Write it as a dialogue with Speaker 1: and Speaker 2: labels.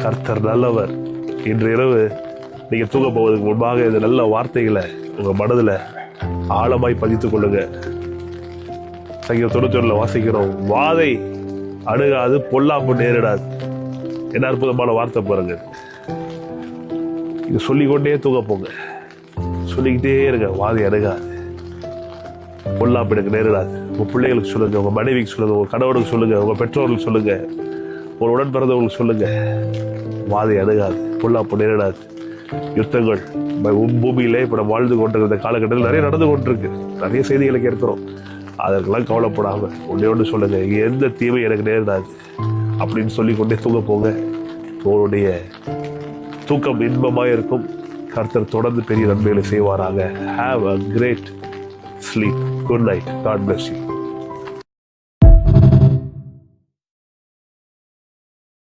Speaker 1: கர்த்தர் நல்லவர். இன்று இரவு நீங்க தூங்க போவதற்கு முன்பாக இந்த நல்ல வார்த்தைகளை உங்க மனதுல ஆழமாய் பதித்துக் கொள்ளுங்க. சங்கீதம் 91 வாசிக்கிறோம், வாதை அணுகாது, பொல்லாப்பு நேரிடாது. என்ன அற்புதமான வார்த்தை பாருங்க. இது சொல்லிக்கொண்டே தூங்க போங்க, சொல்லிக்கிட்டே இருங்க. வாதை அணுகாது, பொல்லாப்பு எனக்கு நேரிடாது. உங்க பிள்ளைகளுக்கு சொல்லுங்க, உங்க மனைவிக்கு சொல்லுங்க, உங்க கணவனுக்கு சொல்லுங்க, உங்க பெற்றோர்களுக்கு சொல்லுங்க, ஒரு உடன் பிறந்தவங்களுக்கு சொல்லுங்க. வாதை அணுகாது, பொல்லாப்பு நேரிடாது. யுத்தங்கள் பூமியிலே இப்ப நம்ம வாழ்ந்து கொண்டிருக்கிற காலகட்டத்தில் நிறைய நடந்து கொண்டிருக்கு. நிறைய செய்திகளை கேட்கிறோம். அதற்கெல்லாம் கவலைப்படாம ஒன்னே ஒன்று சொல்லுங்க, எந்த தீமை எனக்கு நேரிடாது அப்படின்னு சொல்லிக்கொண்டே தூங்க போங்க. உங்களுடைய தூக்கம் இன்பமாக இருக்கும். கர்த்தர் தொடர்ந்து பெரிய நன்மைகளை செய்வாராக. Have a great sleep. Good night. God bless you.